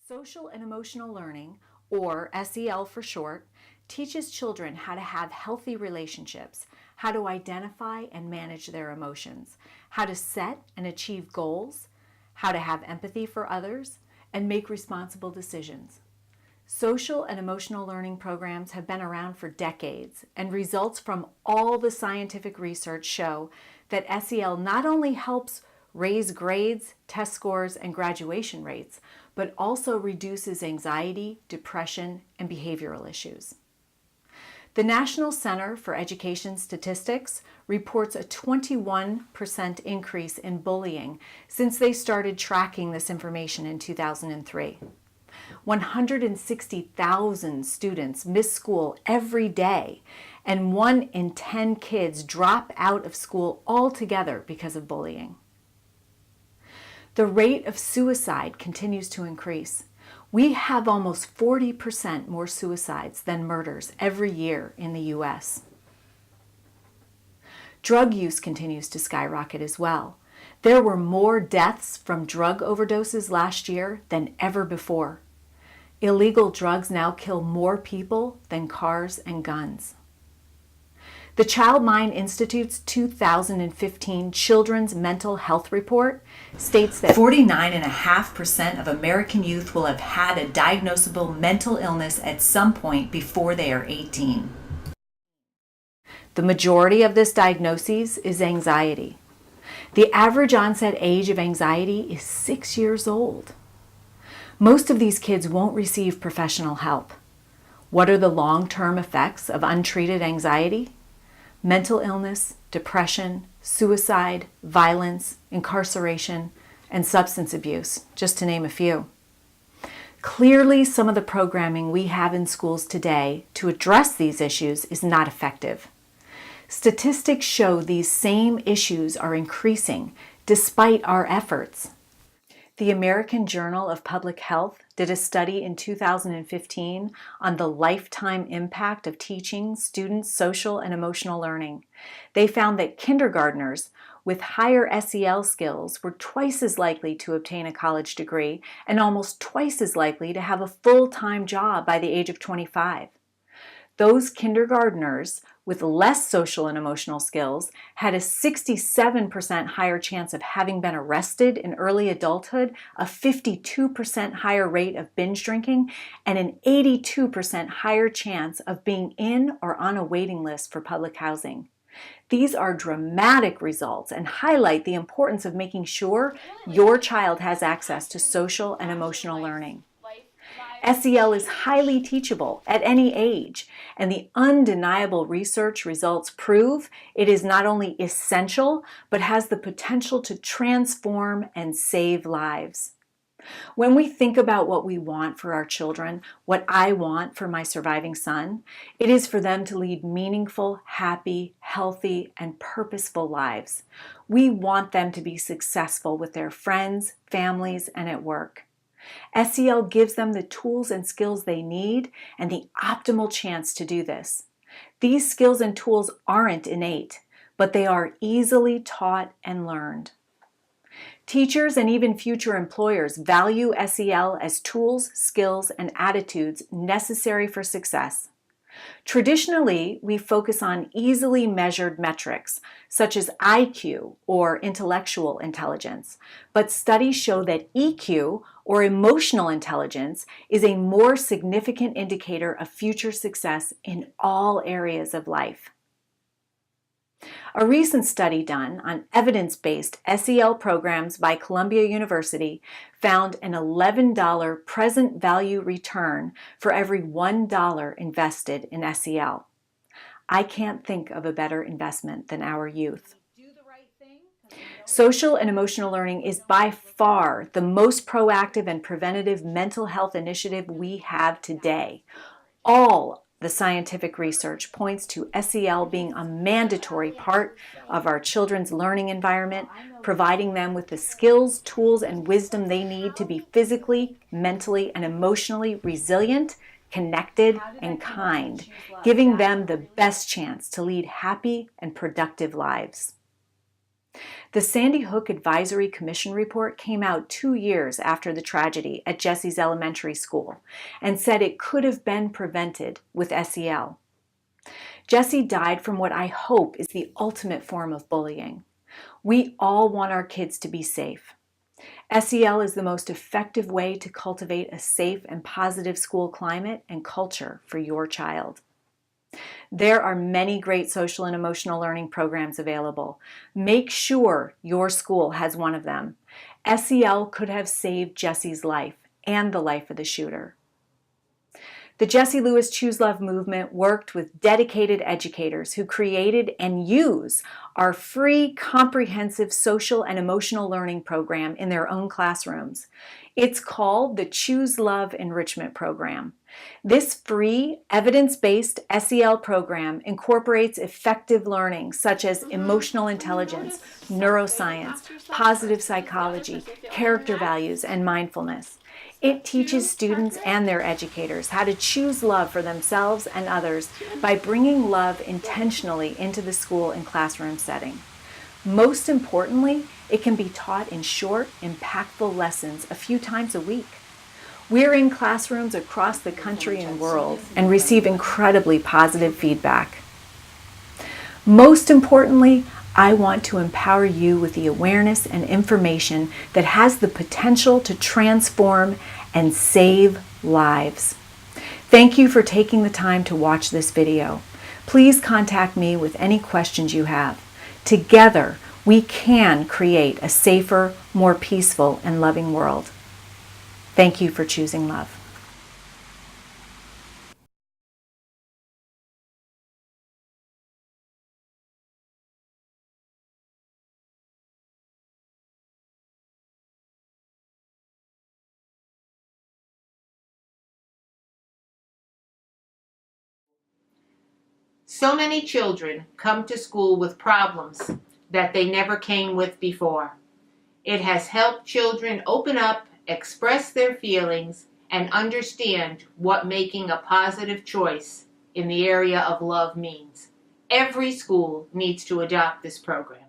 Social and emotional learning, or SEL for short, teaches children how to have healthy relationships, how to identify and manage their emotions, how to set and achieve goals, how to have empathy for others, and make responsible decisions. Social and emotional learning programs have been around for decades, and results from all the scientific research show that SEL not only helps raise grades, test scores, and graduation rates, but also reduces anxiety, depression, and behavioral issues. The National Center for Education Statistics reports a 21% increase in bullying since they started tracking this information in 2003. 160,000 students miss school every day, and 1 in 10 kids drop out of school altogether because of bullying. The rate of suicide continues to increase. We have almost 40% more suicides than murders every year in the U.S. Drug use continues to skyrocket as well. There were more deaths from drug overdoses last year than ever before. Illegal drugs now kill more people than cars and guns. The Child Mind Institute's 2015 Children's Mental Health Report states that 49.5% of American youth will have had a diagnosable mental illness at some point before they are 18. The majority of this diagnosis is anxiety. The average onset age of anxiety is 6 years old. Most of these kids won't receive professional help. What are the long-term effects of untreated anxiety? Mental illness, depression, suicide, violence, incarceration, and substance abuse, just to name a few. Clearly, some of the programming we have in schools today to address these issues is not effective. Statistics show these same issues are increasing despite our efforts. The American Journal of Public Health did a study in 2015 on the lifetime impact of teaching students social and emotional learning. They found that kindergartners with higher SEL skills were twice as likely to obtain a college degree and almost twice as likely to have a full-time job by the age of 25. Those kindergartners with less social and emotional skills had a 67% higher chance of having been arrested in early adulthood, a 52% higher rate of binge drinking, and an 82% higher chance of being in or on a waiting list for public housing. These are dramatic results and highlight the importance of making sure your child has access to social and emotional learning. SEL is highly teachable at any age, and the undeniable research results prove it is not only essential, but has the potential to transform and save lives. When we think about what we want for our children, what I want for my surviving son, it is for them to lead meaningful, happy, healthy, and purposeful lives. We want them to be successful with their friends, families, and at work. SEL gives them the tools and skills they need and the optimal chance to do this. These skills and tools aren't innate, but they are easily taught and learned. Teachers and even future employers value SEL as tools, skills, and attitudes necessary for success. Traditionally, we focus on easily measured metrics, such as IQ or intellectual intelligence, but studies show that EQ or emotional intelligence is a more significant indicator of future success in all areas of life. A recent study done on evidence-based SEL programs by Columbia University found an $11 present value return for every $1 invested in SEL. I can't think of a better investment than our youth. Social and emotional learning is by far the most proactive and preventative mental health initiative we have today. All the scientific research points to SEL being a mandatory part of our children's learning environment, providing them with the skills, tools, and wisdom they need to be physically, mentally, and emotionally resilient, connected, and kind, giving them the best chance to lead happy and productive lives. The Sandy Hook Advisory Commission report came out 2 years after the tragedy at Jesse's elementary school and said it could have been prevented with SEL. Jesse died from what I hope is the ultimate form of bullying. We all want our kids to be safe. SEL is the most effective way to cultivate a safe and positive school climate and culture for your child. There are many great social and emotional learning programs available. Make sure your school has one of them. SEL could have saved Jesse's life and the life of the shooter. The Jessie Lewis Choose Love movement worked with dedicated educators who created and use our free, comprehensive social and emotional learning program in their own classrooms. It's called the Choose Love Enrichment Program. This free, evidence-based SEL program incorporates effective learning such as emotional intelligence, neuroscience, positive psychology, character values, and mindfulness. It teaches students and their educators how to choose love for themselves and others by bringing love intentionally into the school and classroom setting. Most importantly, it can be taught in short, impactful lessons a few times a week. We're in classrooms across the country and world and receive incredibly positive feedback. Most importantly, I want to empower you with the awareness and information that has the potential to transform and save lives. Thank you for taking the time to watch this video. Please contact me with any questions you have. Together, we can create a safer, more peaceful, and loving world. Thank you for choosing love. So many children come to school with problems that they never came with before. It has helped children open up, express their feelings, and understand what making a positive choice in the area of love means. Every school needs to adopt this program.